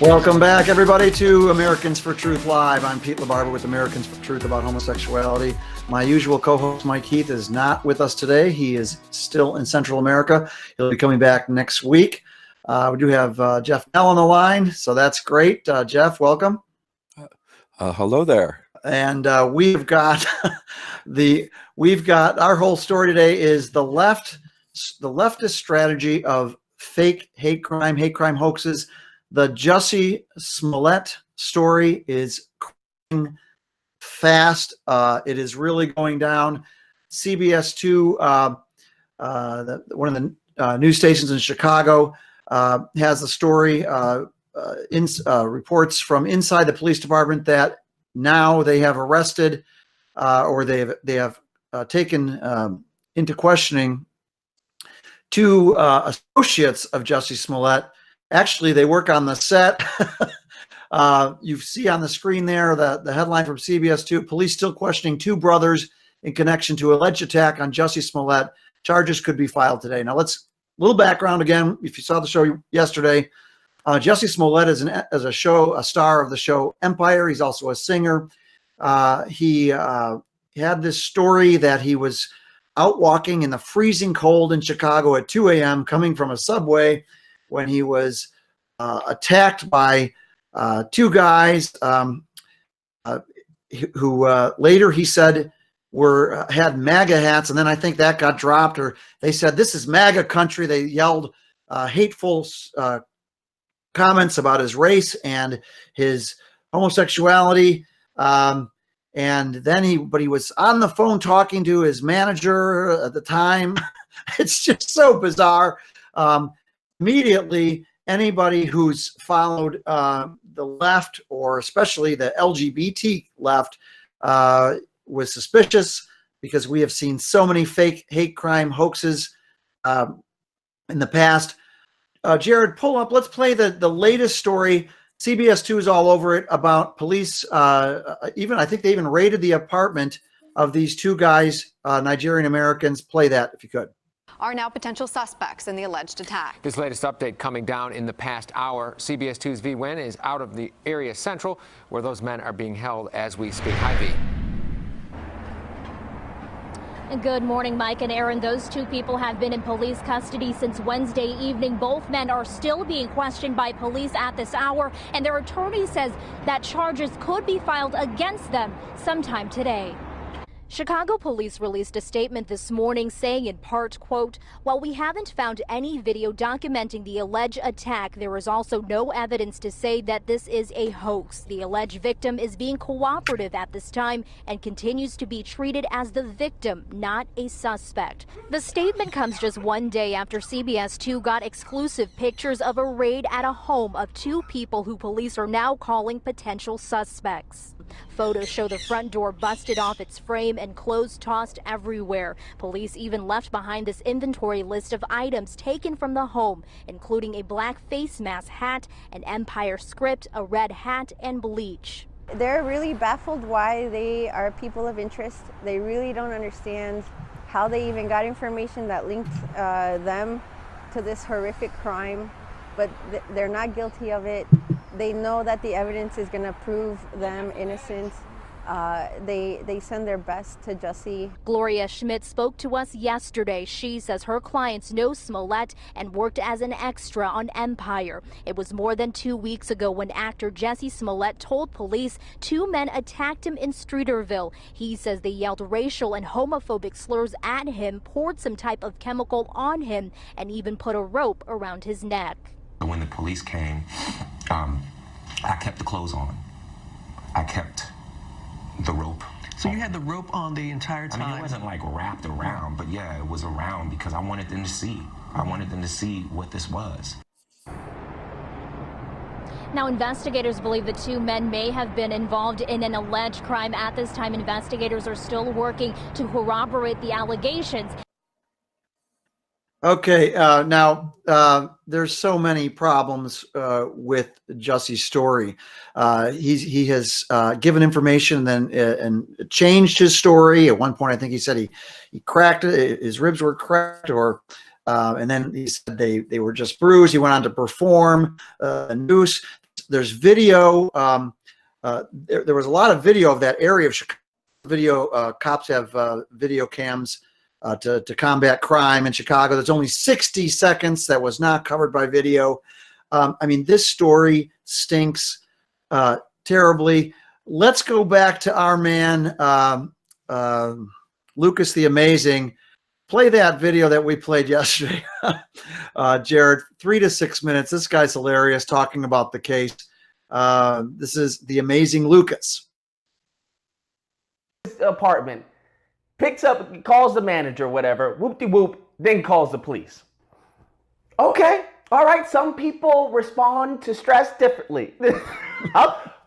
Welcome back, everybody, to Americans for Truth Live. I'm Pete LaBarber with Americans for Truth about homosexuality. My usual co-host, Mike Heath, is not with us today. He is still in Central America. He'll be coming back next week. We do have Jeff Nell on the line, so that's great. Jeff, welcome. Hello there. And we've got our whole story today is the leftist strategy of fake hate crime hoaxes. The Jussie Smallett story is going fast. It is really going down. CBS 2, one of the news stations in Chicago, has the story. Reports from inside the police department that now they have arrested or they have taken into questioning two associates of Jussie Smollett. Actually, they work on the set. You see on the screen there the headline from CBS 2, police still questioning two brothers in connection to alleged attack on Jussie Smollett. Charges could be filed today. Now, let's little background again. If you saw the show yesterday, Jussie Smollett is a star of the show Empire. He's also a singer. He had this story that he was out walking in the freezing cold in Chicago at 2 a.m. coming from a subway when he was attacked by two guys who later he said had MAGA hats, and then I think that got dropped, or they said this is MAGA country. They yelled hateful comments about his race and his homosexuality. And then he was on the phone talking to his manager at the time. It's just so bizarre. Immediately, anybody who's followed the left, or especially the LGBT left, was suspicious, because we have seen so many fake hate crime hoaxes in the past. Jared, pull up. Let's play the latest story. CBS 2 is all over it, about police. I think they even raided the apartment of these two guys, Nigerian Americans. Play that if you could. Are now potential suspects in the alleged attack. This latest update coming down in the past hour. CBS 2's V. Nguyen is out of the area central, where those men are being held as we speak. Hi, V. Good morning, Mike and Aaron. Those two people have been in police custody since Wednesday evening. Both men are still being questioned by police at this hour, and their attorney says that charges could be filed against them sometime today. Chicago police released a statement this morning saying in part, quote, while we haven't found any video documenting the alleged attack, there is also no evidence to say that this is a hoax. The alleged victim is being cooperative at this time and continues to be treated as the victim, not a suspect. The statement comes just one day after CBS 2 got exclusive pictures of a raid at a home of two people who police are now calling potential suspects. Photos show the front door busted off its frame and clothes tossed everywhere. Police even left behind this inventory list of items taken from the home, including a black face mask hat, an Empire script, a red hat, and bleach. They're really baffled why they are people of interest. They really don't understand how they even got information that linked them to this horrific crime, but they're not guilty of it. They know that the evidence is going to prove them innocent. They send their best to Jussie. Gloria Schmidt spoke to us yesterday. She says her clients know Smollett and worked as an extra on Empire. It was more than 2 weeks ago when actor Jussie Smollett told police two men attacked him in Streeterville. He says they yelled racial and homophobic slurs at him, poured some type of chemical on him, and even put a rope around his neck. When the police came, I kept the clothes on. I kept the rope. So you had the rope on the entire time? I mean, it wasn't like wrapped around, but yeah, it was around because I wanted them to see. I wanted them to see what this was. Now, investigators believe the two men may have been involved in an alleged crime. At this time, investigators are still working to corroborate the allegations. Okay, now there's so many problems with Jussie's story. He has given information and changed his story. At one point, I think he said he cracked it, his ribs were cracked, or and then he said they were just bruised. He went on to perform a noose. There's video. There was a lot of video of that area of Chicago. Video cops have video cams to combat crime in Chicago. There's only 60 seconds that was not covered by video. I mean, this story stinks terribly. Let's go back to our man, Lucas the Amazing. Play that video that we played yesterday, Jared, 3 to 6 minutes. This guy's hilarious talking about the case. This is the Amazing Lucas. Apartment, picks up, calls the manager, whatever, whoop-de-whoop, then calls the police. Okay, all right, some people respond to stress differently.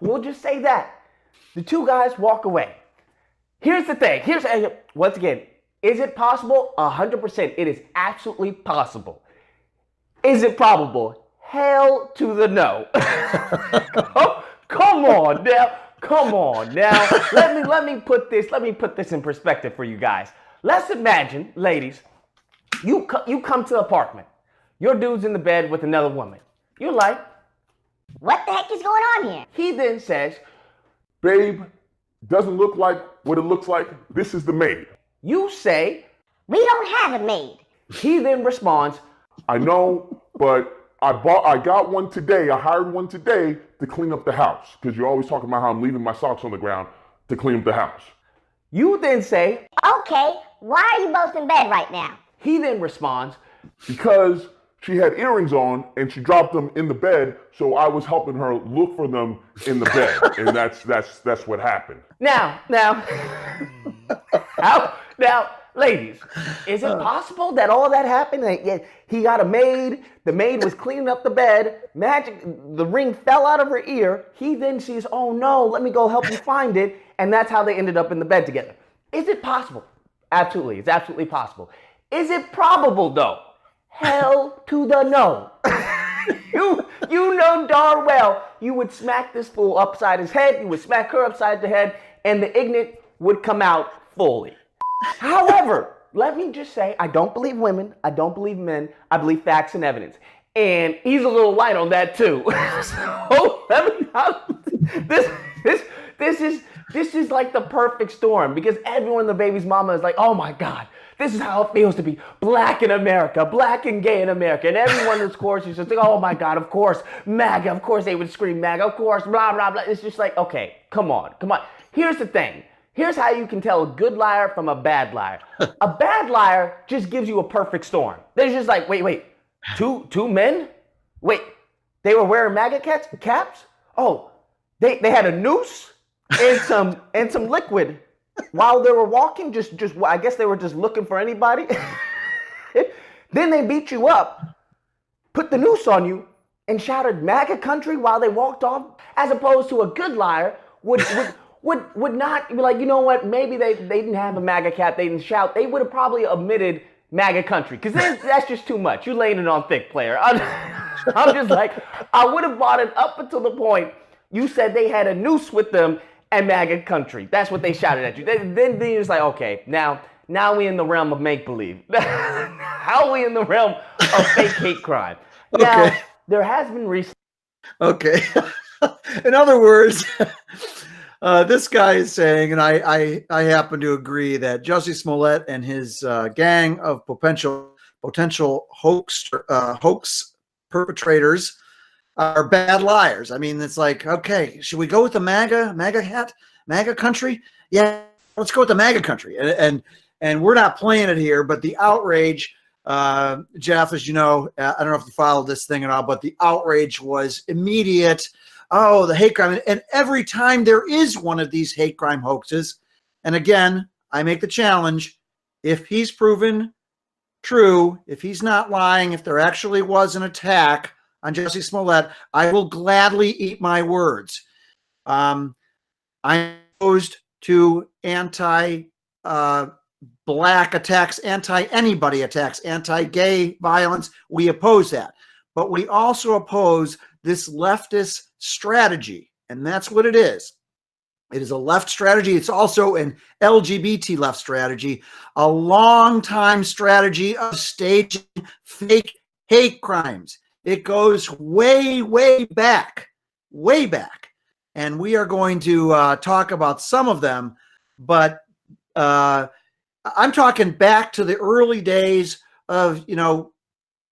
We'll just say that. The two guys walk away. Here's the thing. Once again, is it possible? 100%. It is absolutely possible. Is it probable? Hell to the no. Come on now. Come on now. Let me put this in perspective for you guys. Let's imagine, ladies, you come to the apartment. Your dude's in the bed with another woman. You're like, what the heck is going on here? He then says, babe, doesn't look like what it looks like. This is the maid. You say, we don't have a maid. He then responds, I know, but I got one today. I hired one today to clean up the house, because you're always talking about how I'm leaving my socks on the ground to clean up the house. You then say, okay, why are you both in bed right now? He then responds, because she had earrings on and she dropped them in the bed, so I was helping her look for them in the bed, and that's what happened. Now, ladies, is it possible that all that happened? He got a maid. The maid was cleaning up the bed. The ring fell out of her ear. He then sees, oh no, let me go help you find it. And that's how they ended up in the bed together. Is it possible? Absolutely. It's absolutely possible. Is it probable though? Hell to the no. You know darn well you would smack this fool upside his head. You would smack her upside the head, and the ignorant would come out fully. However, let me just say, I don't believe women. I don't believe men. I believe facts and evidence. And he's a little light on that too. This is like the perfect storm, because everyone in the baby's mama is like, oh my God, this is how it feels to be black in America, black and gay in America. And everyone, of course, is just like, oh my God, of course, MAGA, of course they would scream MAGA, of course, blah, blah, blah. It's just like, okay, come on. Here's the thing. Here's how you can tell a good liar from a bad liar. A bad liar just gives you a perfect storm. They're just like, wait, two men? Wait, they were wearing MAGA caps? Oh, they had a noose and some liquid while they were walking. Just I guess they were just looking for anybody. Then they beat you up, put the noose on you, and shouted MAGA country while they walked off, as opposed to a good liar would not be like, you know what, maybe they didn't have a MAGA cap, they didn't shout, they would have probably omitted MAGA country, because that's just too much. You're laying it on thick, player. I'm just like, I would have bought it up until the point you said they had a noose with them and MAGA country. That's what they shouted at you. Then you're just like, okay, now we in the realm of make-believe. How are we in the realm of fake hate crime? Now, okay. There has been recent... Okay. In other words... this guy is saying, and I happen to agree, that Jussie Smollett and his gang of potential hoax perpetrators are bad liars. I mean, it's like, okay, should we go with the MAGA hat, MAGA country? Yeah, let's go with the MAGA country. And we're not playing it here, but the outrage, Jeff, as you know, I don't know if you followed this thing at all, but the outrage was immediate. Oh, the hate crime. And every time there is one of these hate crime hoaxes, and again, I make the challenge, if he's proven true, if he's not lying, if there actually was an attack on Jussie Smollett, I will gladly eat my words. I'm opposed to anti-black attacks, anti-anybody attacks, anti-gay violence. We oppose that. But we also oppose this leftist strategy, and that's what it is. It is a left strategy. It's also an LGBT left strategy, a long-time strategy of staging fake hate crimes. It goes way, way back way back. And we are going to talk about some of them, but I'm talking back to the early days of,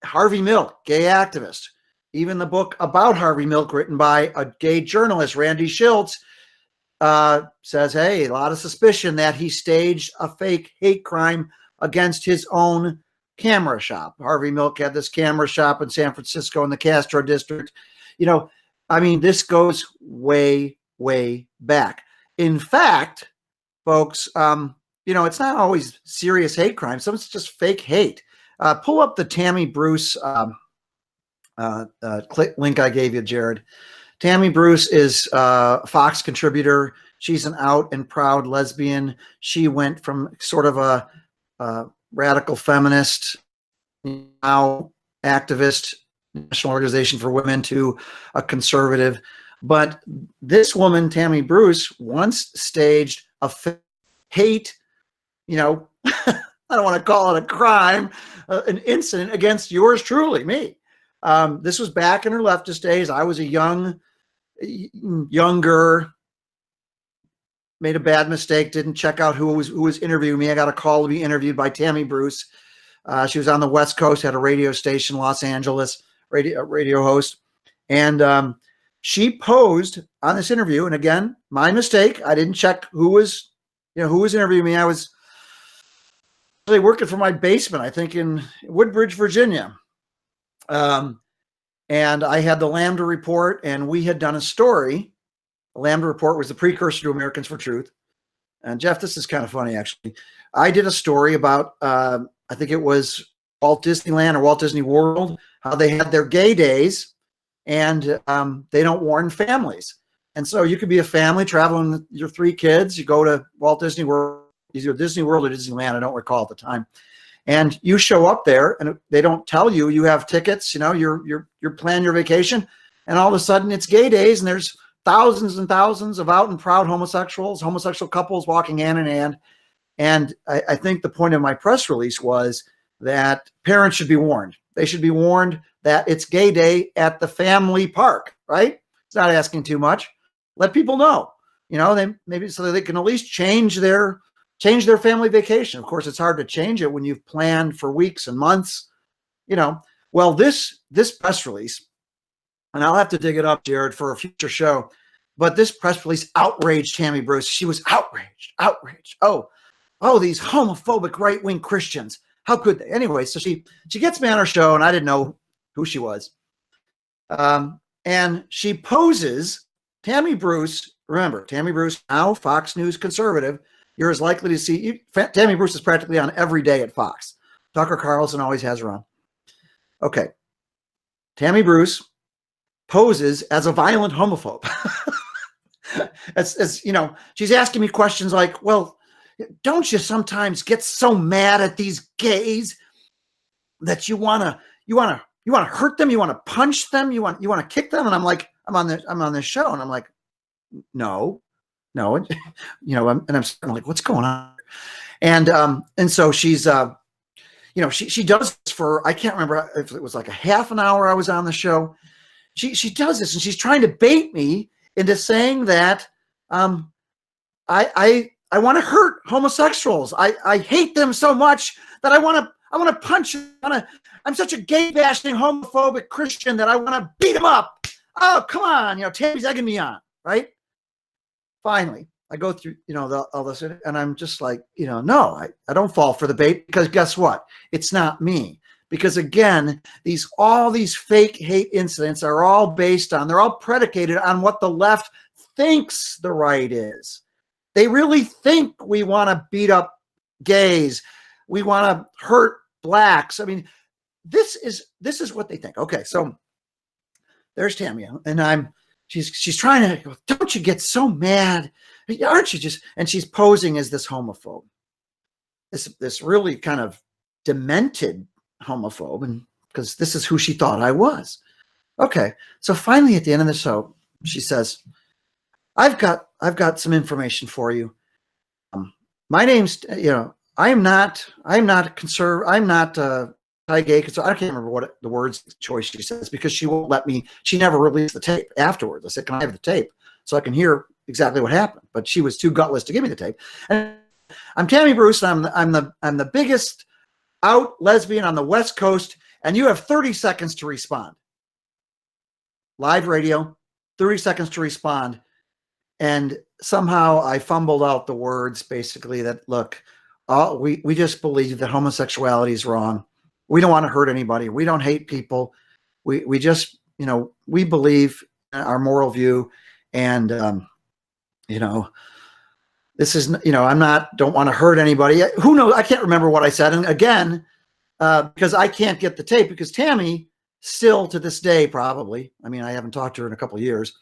Harvey Milk, gay activist. Even the book about Harvey Milk, written by a gay journalist, Randy Schultz, says, hey, a lot of suspicion that he staged a fake hate crime against his own camera shop. Harvey Milk had this camera shop in San Francisco in the Castro district. This goes way, way back. In fact, folks, it's not always serious hate crime. Sometimes it's just fake hate. Pull up the Tammy Bruce link I gave you, Jared. Tammy Bruce is a Fox contributor. She's an out and proud lesbian. She went from sort of a radical feminist, now activist, National Organization for Women, to a conservative. But this woman, Tammy Bruce, once staged a hate, I don't want to call it a crime, an incident against yours truly, me. This was back in her leftist days. I was a younger, made a bad mistake, didn't check out who was interviewing me. I got a call to be interviewed by Tammy Bruce. She was on the West Coast, had a radio station, Los Angeles, radio host. And she posed on this interview. And again, my mistake. I didn't check who was interviewing me. I was really working from my basement, I think in Woodbridge, Virginia. And I had the Lambda Report, and we had done a story. The Lambda Report was the precursor to Americans for Truth. And Jeff, this is kind of funny, actually. I did a story about, I think it was Walt Disneyland or Walt Disney World, how they had their gay days, and they don't warn families. And so you could be a family traveling with your 3 kids. You go to Walt Disney World, either Disney World or Disneyland, I don't recall at the time. And you show up there, and they don't tell you you have tickets. You're planning your vacation, and all of a sudden it's gay days, and there's thousands and thousands of out and proud homosexual couples walking hand in hand. And I think the point of my press release was that parents should be warned. They should be warned that it's gay day at the family park, right? It's not asking too much. Let people know, they maybe so that they can at least change their family vacation. Of course, it's hard to change it when you've planned for weeks and months, Well, this press release, and I'll have to dig it up, Jared, for a future show, but this press release outraged Tammy Bruce. She was outraged. Oh, these homophobic right-wing Christians. How could they? Anyway, so she gets me on her show, and I didn't know who she was. And she poses, Tammy Bruce, remember, Tammy Bruce, now Fox News conservative. You're as likely to see, Tammy Bruce is practically on every day at Fox. Tucker Carlson always has her on. Okay. Tammy Bruce poses as a violent homophobe. as she's asking me questions like, well, don't you sometimes get so mad at these gays that you want to hurt them, you want to punch them, you want to kick them? And I'm like, I'm on this show, and I'm like, no, and I'm like, what's going on? And so she's she does this for, I can't remember if it was like a half an hour I was on the show. She does this, and she's trying to bait me into saying that I want to hurt homosexuals. I hate them so much that I want to punch them. I'm such a gay bashing homophobic Christian that I want to beat them up. Oh, come on, Tammy's egging me on, right? Finally, I go through all this, and I'm just like, no, I don't fall for the bait, because guess what? It's not me. Because again, all these fake hate incidents are all they're all predicated on what the left thinks the right is. They really think we want to beat up gays. We want to hurt blacks. I mean, this is what they think. Okay, so there's Tammy, and she's trying to go, don't you get so mad? Aren't you just? And she's posing as this homophobe, this really kind of demented homophobe, and because this is who she thought I was. Okay, so finally at the end of the show, she says, I've got some information for you. My name's, I'm not anti-gay, because I can't remember what the words choice she says, because she won't let me. She never released the tape afterwards. I said, "Can I have the tape so I can hear exactly what happened?" But she was too gutless to give me the tape. And I'm Tammy Bruce, and I'm the biggest out lesbian on the West Coast, and you have 30 seconds to respond. Live radio, 30 seconds to respond. And somehow I fumbled out the words, basically, that, look, we just believe that homosexuality is wrong. We don't want to hurt anybody. We don't hate people. We just, we believe our moral view. And, this is, don't want to hurt anybody. Who knows? I can't remember what I said. And again, because I can't get the tape, because Tammy still to this day, probably, I mean, I haven't talked to her in a couple of years.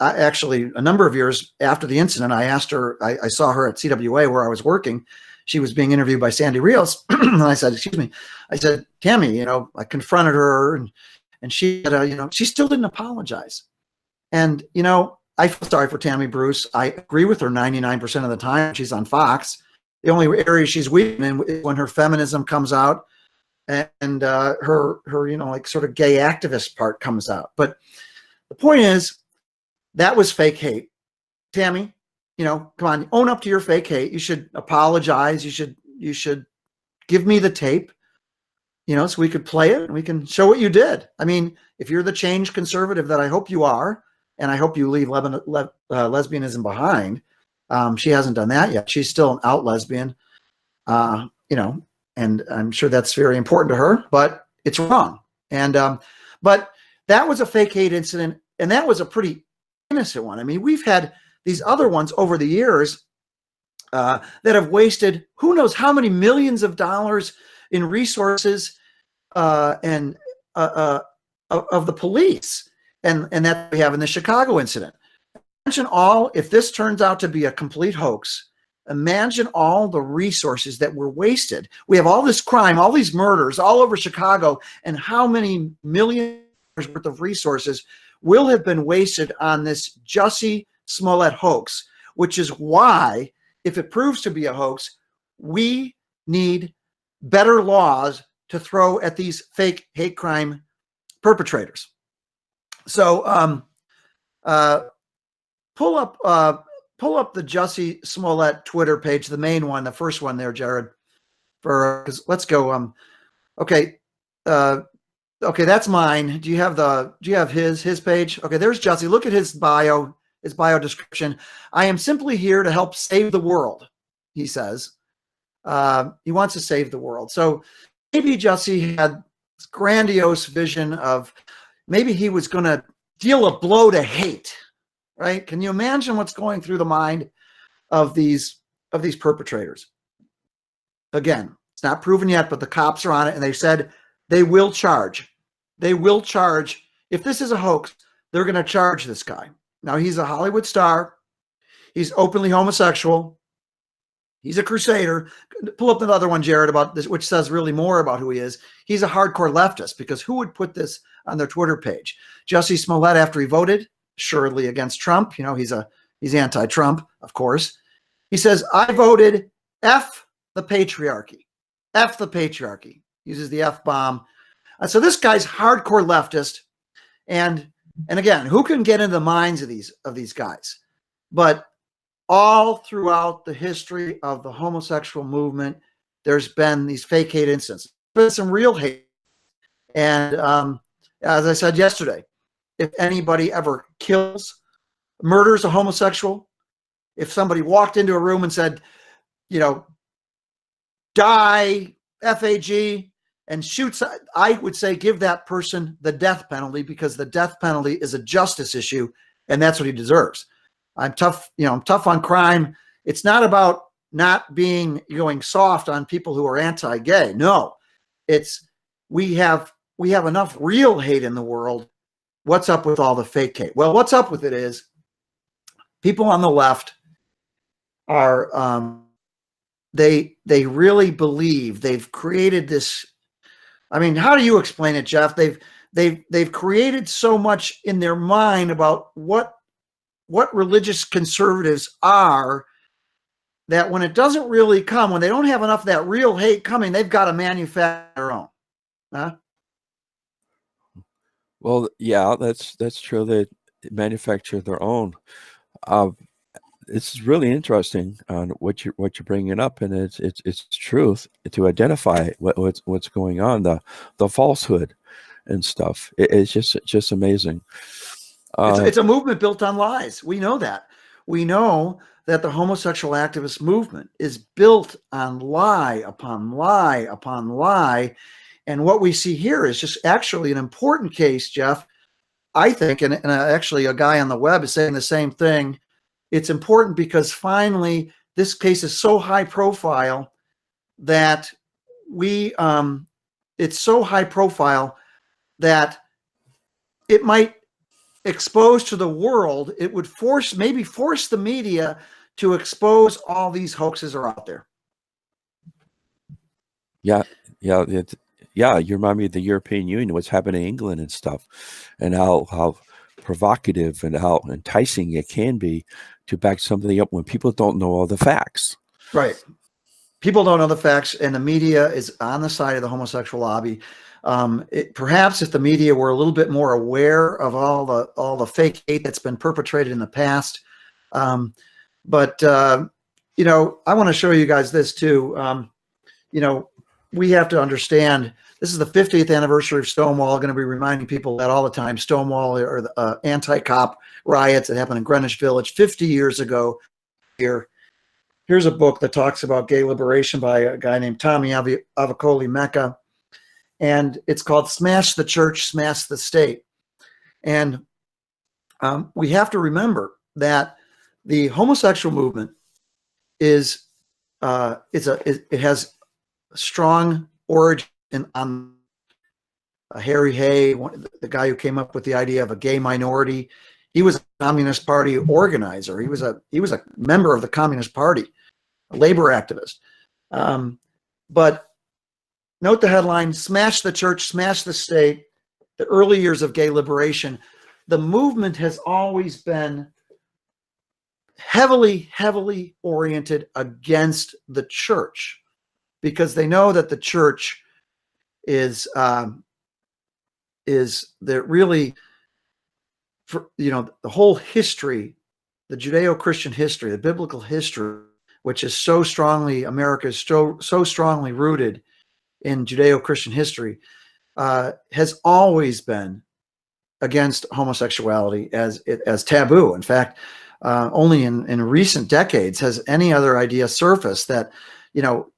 Actually, a number of years after the incident, I asked her, I saw her at CWA where I was working. She was being interviewed by Sandy Rios. And I said, excuse me. I said, Tammy, I confronted her, and she said, she still didn't apologize. And, I feel sorry for Tammy Bruce. I agree with her 99% of the time. She's on Fox. The only area she's weak in is when her feminism comes out, and her like sort of gay activist part comes out. But the point is, that was fake hate. Tammy, come on, own up to your fake hate. You should apologize. You should give me the tape, so we could play it and we can show what you did. I mean, if you're the change conservative that I hope you are, and I hope you leave lesbianism behind. She hasn't done that yet. She's still an out lesbian, and I'm sure that's very important to her, but it's wrong. And, but that was a fake hate incident, and that was a pretty innocent one. I mean, we've had these other ones over the years that have wasted who knows how many millions of dollars in resources and of the police. And that we have in the Chicago incident. Imagine if this turns out to be a complete hoax, imagine all the resources that were wasted. We have all this crime, all these murders all over Chicago, and how many millions worth of resources will have been wasted on this Jussie Smollett hoax, which is why, if it proves to be a hoax, we need better laws to throw at these fake hate crime perpetrators. So pull up the Jussie Smollett Twitter page, the main one, the first one there, Jared. Let's go. Okay, that's mine. Do you have his page? Okay, there's Jussie. Look at his bio description. I am simply here to help save the world, he says. He wants to save the world. So maybe Jussie had this grandiose vision of, maybe he was going to deal a blow to hate, right? Can you imagine what's going through the mind of these perpetrators? Again, it's not proven yet, but the cops are on it, and they said they will charge. They will charge. If this is a hoax, they're going to charge this guy. Now, he's a Hollywood star. He's openly homosexual. He's a crusader. Pull up another one, Jared, about this, which says really more about who he is. He's a hardcore leftist, because who would put this on their Twitter page? Jussie Smollett, after he voted assuredly against Trump, he's anti-Trump, of course. He says, I voted F the patriarchy. F the patriarchy. Uses the F bomb. So this guy's hardcore leftist. And again, who can get into the minds of these guys? But all throughout the history of the homosexual movement, there's been these fake hate incidents. There's been some real hate. And as I said yesterday, if anybody ever murders a homosexual, if somebody walked into a room and said, die, FAG, and shoots, I would say give that person the death penalty, because the death penalty is a justice issue, and that's what he deserves. I'm tough, I'm tough on crime. It's not about not going soft on people who are anti-gay. No, it's we have enough real hate in the world. What's up with all the fake hate? Well, what's up with it is people on the left are they really believe they've created this. I mean, how do you explain it, Jeff? They've created so much in their mind about what religious conservatives are, that when it doesn't really come, when they don't have enough of that real hate coming, they've got to manufacture their own. Huh? Well, yeah, that's true. They manufacture their own. It's really interesting on what you're bringing up, and it's truth to identify what's going on, the falsehood and stuff. It's just amazing. It's a movement built on lies. We know that. We know that the homosexual activist movement is built on lie upon lie upon lie. And what we see here is just actually an important case, Jeff, I think, and actually a guy on the web is saying the same thing. It's important because finally this case is so high profile that it's so high profile that it might expose to the world, it would maybe force the media to expose all these hoaxes are out there. Yeah. You remind me of the European Union, what's happening in England and stuff, and how provocative and how enticing it can be to back something up when people don't know all the facts. Right. People don't know the facts, and the media is on the side of the homosexual lobby. Perhaps if the media were a little bit more aware of all the fake hate that's been perpetrated in the past. But I want to show you guys this too. We have to understand this is the 50th anniversary of Stonewall. Going to be reminding people that all the time. Stonewall or the anti-cop riots that happened in Greenwich Village 50 years ago. Here's a book that talks about gay liberation by a guy named Tommy Avicoli Mecca. And it's called Smash the Church, Smash the State. And we have to remember that the homosexual movement it has strong origin on Harry Hay, the guy who came up with the idea of a gay minority. He was a Communist Party organizer. He was a member of the Communist Party, a labor activist. But note the headline: Smash the Church, Smash the State, the early years of gay liberation. The movement has always been heavily oriented against the church, because they know that the church is really, the whole history, the Judeo-Christian history, the biblical history, which is so strongly, America is so strongly rooted in Judeo-Christian history, has always been against homosexuality as taboo. In fact, only in recent decades has any other idea surfaced that,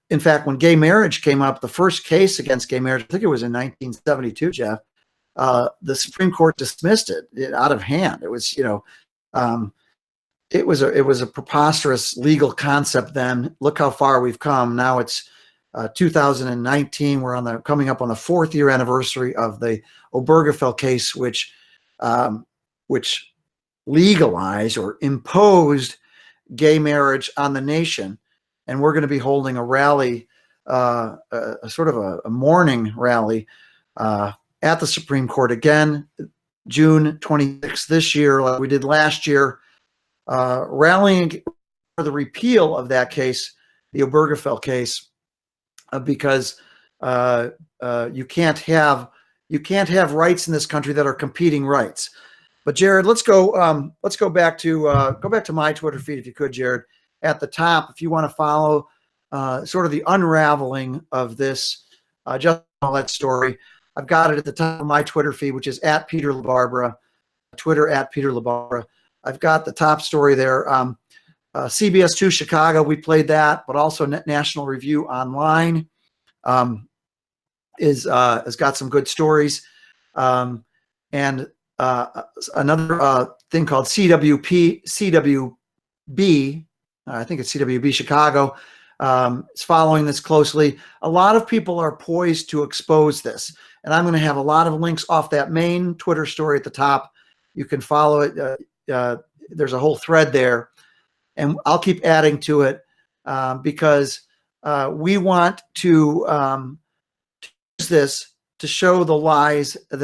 in fact, when gay marriage came up, the first case against gay marriage, I think it was in 1972, Jeff, the Supreme Court dismissed it out of hand. It was, it was a preposterous legal concept then. Look how far we've come. Now it's 2019. We're coming up on the 4th year anniversary of the Obergefell case, which legalized or imposed gay marriage on the nation. And we're going to be holding a rally, a sort of a mourning rally at the Supreme Court again, June 26th this year, like we did last year, rallying for the repeal of that case, the Obergefell case, because you can't have rights in this country that are competing rights. But Jared, let's go back to my Twitter feed, if you could, Jared. At the top, if you want to follow sort of the unraveling of this just Smallett story, I've got it at the top of my Twitter feed, which is at Peter LaBarbera, Twitter at Peter LaBarbera. I've got the top story there. CBS 2 Chicago, we played that, but also National Review Online has got some good stories. And another thing called CWB, I think it's CWB Chicago, is following this closely. A lot of people are poised to expose this. And I'm going to have a lot of links off that main Twitter story at the top. You can follow it. There's a whole thread there. And I'll keep adding to it because we want to use this to show the lies that